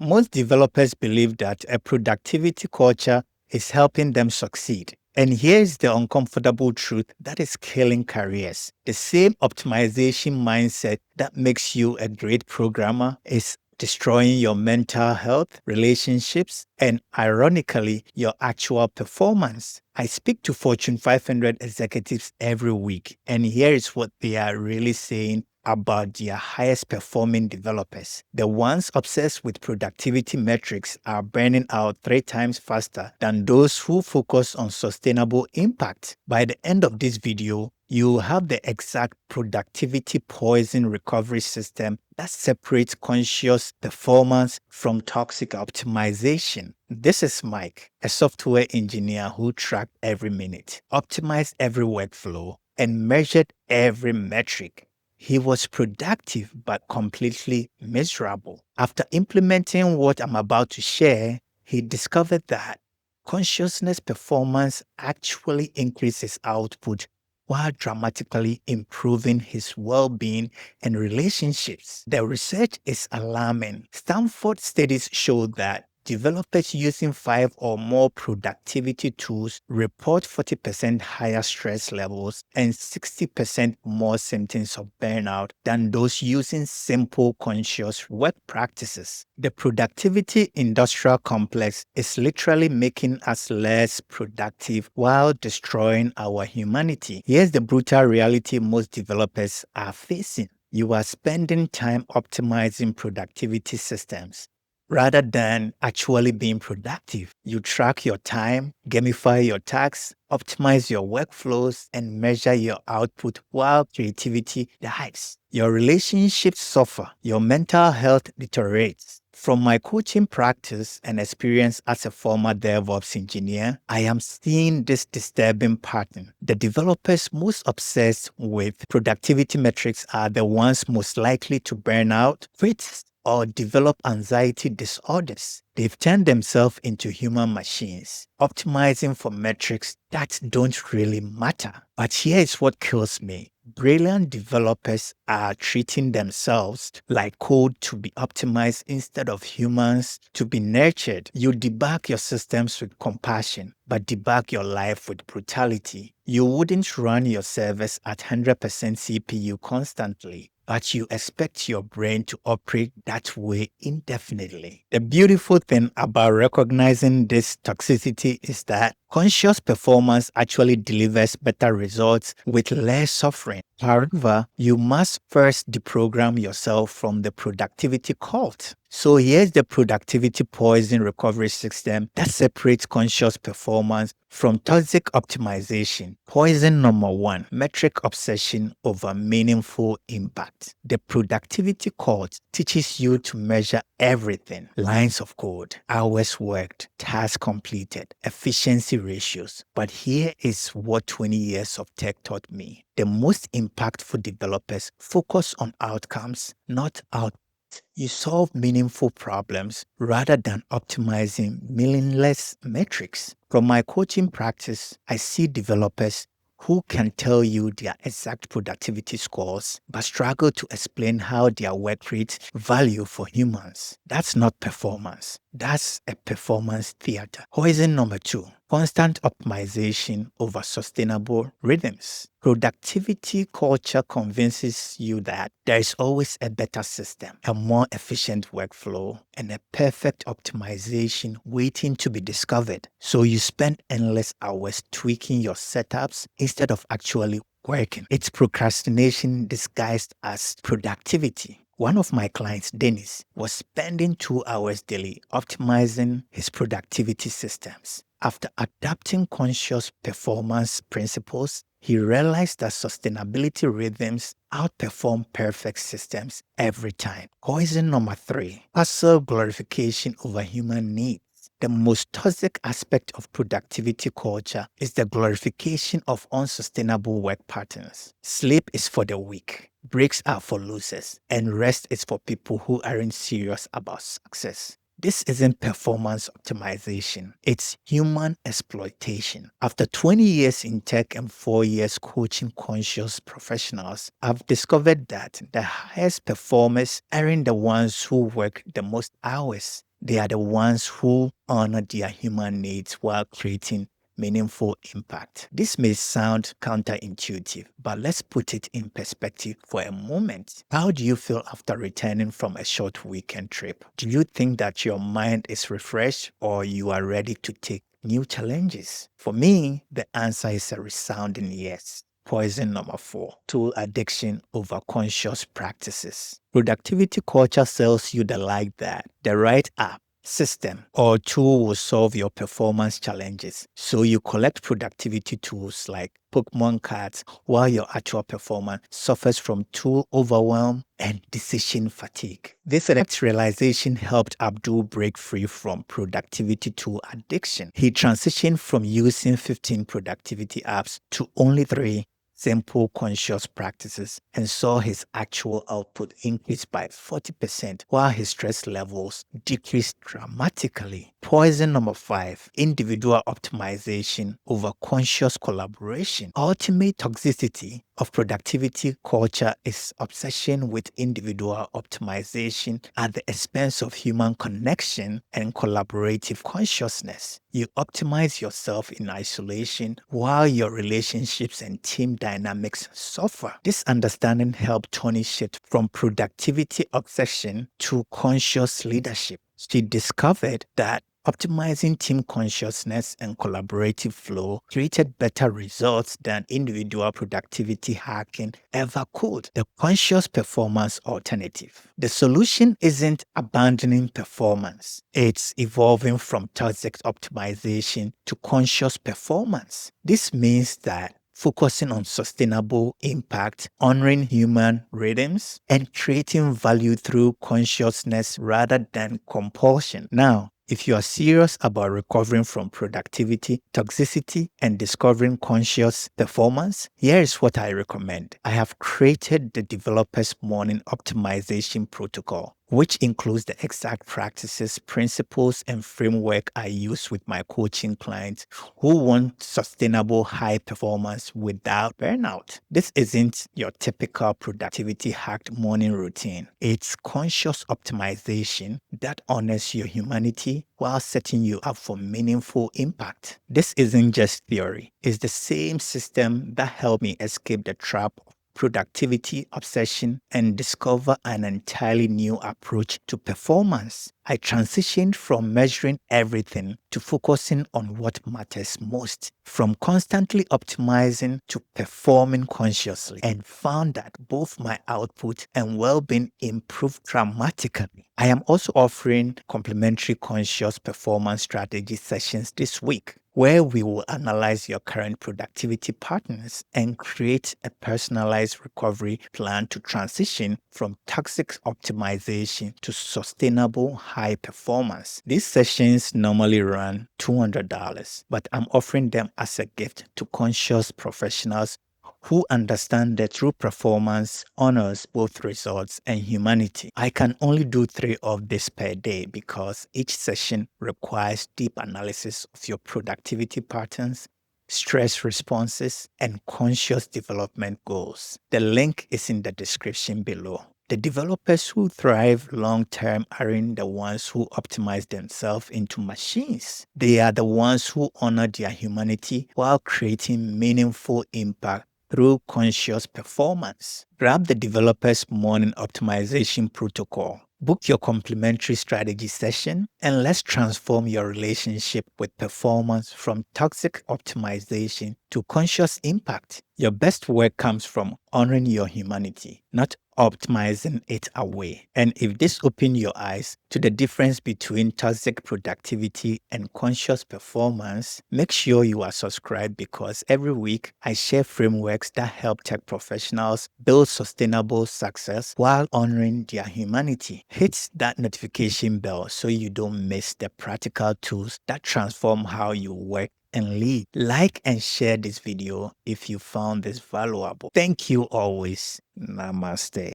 Most developers believe that a productivity culture is helping them succeed. And here's the uncomfortable truth that is killing careers. The same optimization mindset that makes you a great programmer is destroying your mental health, relationships, and ironically, your actual performance. I speak to Fortune 500 executives every week, and here is what they are really saying about their highest performing developers. The ones obsessed with productivity metrics are burning out 3 times faster than those who focus on sustainable impact. By the end of this video, you will have the exact productivity poison recovery system that separates conscious performance from toxic optimization. This is Mike, a software engineer who tracked every minute, optimized every workflow, and measured every metric. He was productive but completely miserable. After implementing what I'm about to share, he discovered that consciousness performance actually increases output while dramatically improving his well-being and relationships. The research is alarming. Stanford studies show that developers using 5 or more productivity tools report 40% higher stress levels and 60% more symptoms of burnout than those using simple conscious work practices. The productivity industrial complex is literally making us less productive while destroying our humanity. Here's the brutal reality most developers are facing. You are spending time optimizing productivity systems rather than actually being productive. You track your time, gamify your tasks, optimize your workflows, and measure your output while creativity dies. Your relationships suffer, your mental health deteriorates. From my coaching practice and experience as a former DevOps engineer, I am seeing this disturbing pattern. The developers most obsessed with productivity metrics are the ones most likely to burn out, quit, or develop anxiety disorders. They've turned themselves into human machines, optimizing for metrics that don't really matter. But here is what kills me. Brilliant developers are treating themselves like code to be optimized instead of humans to be nurtured. You debug your systems with compassion, but debug your life with brutality. You wouldn't run your servers at 100% CPU constantly, but you expect your brain to operate that way indefinitely. The beautiful thing about recognizing this toxicity is that conscious performance actually delivers better results with less suffering. However, you must first deprogram yourself from the productivity cult. So here's the productivity poison recovery system that separates conscious performance from toxic optimization. Poison number 1, metric obsession over meaningful impact. The productivity cult teaches you to measure everything: lines of code, hours worked, tasks completed, efficiency ratios. But here is what 20 years of tech taught me. The most impactful developers focus on outcomes, not outputs. You solve meaningful problems rather than optimizing meaningless metrics. From my coaching practice, I see developers who can tell you their exact productivity scores but struggle to explain how their work creates value for humans. That's not performance. That's a performance theater. Poison number 2, constant optimization over sustainable rhythms. Productivity culture convinces you that there is always a better system, a more efficient workflow, and a perfect optimization waiting to be discovered. So you spend endless hours tweaking your setups instead of actually working. It's procrastination disguised as productivity. One of my clients, Dennis, was spending 2 hours daily optimizing his productivity systems. After adapting conscious performance principles, he realized that sustainability rhythms outperform perfect systems every time. Poison number 3, hustle glorification over human needs. The most toxic aspect of productivity culture is the glorification of unsustainable work patterns. Sleep is for the weak, breaks are for losers, and rest is for people who aren't serious about success. This isn't performance optimization, it's human exploitation. After 20 years in tech and 4 years coaching conscious professionals, I've discovered that the highest performers aren't the ones who work the most hours. They are the ones who honor their human needs while creating meaningful impact. This may sound counterintuitive, but let's put it in perspective for a moment. How do you feel after returning from a short weekend trip? Do you think that your mind is refreshed or you are ready to take new challenges? For me, the answer is a resounding yes. Poison number 4, tool addiction over conscious practices. Productivity culture sells you the lie that the right app, system, or tool will solve your performance challenges. So you collect productivity tools like Pokemon cards while your actual performance suffers from tool overwhelm and decision fatigue. This exact realization helped Abdul break free from productivity tool addiction. He transitioned from using 15 productivity apps to only 3 simple conscious practices and saw his actual output increase by 40% while his stress levels decreased dramatically. Poison number 5, individual optimization over conscious collaboration. Ultimate toxicity of productivity culture is obsession with individual optimization at the expense of human connection and collaborative consciousness. You optimize yourself in isolation while your relationships and team dynamics suffer. This understanding helped Tony shift from productivity obsession to conscious leadership. She discovered that optimizing team consciousness and collaborative flow created better results than individual productivity hacking ever could. The conscious performance alternative. The solution isn't abandoning performance. It's evolving from toxic optimization to conscious performance. This means that focusing on sustainable impact, honoring human rhythms, and creating value through consciousness rather than compulsion. Now, if you are serious about recovering from productivity, toxicity, and discovering conscious performance, here is what I recommend. I have created the Developer's Morning Optimization Protocol, which includes the exact practices, principles, and framework I use with my coaching clients who want sustainable high performance without burnout. This isn't your typical productivity hacked morning routine. It's conscious optimization that honors your humanity while setting you up for meaningful impact. This isn't just theory. It's the same system that helped me escape the trap of productivity obsession and discover an entirely new approach to performance. I transitioned from measuring everything to focusing on what matters most, from constantly optimizing to performing consciously, and found that both my output and well-being improved dramatically. I am also offering complimentary conscious performance strategy sessions this week, where we will analyze your current productivity patterns and create a personalized recovery plan to transition from toxic optimization to sustainable high performance. These sessions normally run $200, but I'm offering them as a gift to conscious professionals who understand that true performance honors both results and humanity. I can only do 3 of this per day because each session requires deep analysis of your productivity patterns, stress responses, and conscious development goals. The link is in the description below. The developers who thrive long-term aren't the ones who optimize themselves into machines. They are the ones who honor their humanity while creating meaningful impact through conscious performance. Grab the Developer's Morning Optimization Protocol. Book your complimentary strategy session and let's transform your relationship with performance from toxic optimization to conscious impact. Your best work comes from honoring your humanity, not optimizing it away. And if this opened your eyes to the difference between toxic productivity and conscious performance, make sure you are subscribed because every week I share frameworks that help tech professionals build sustainable success while honoring their humanity. Hit that notification bell so you don't miss the practical tools that transform how you work and lead. Like and share this video if you found this valuable. Thank you always. Namaste.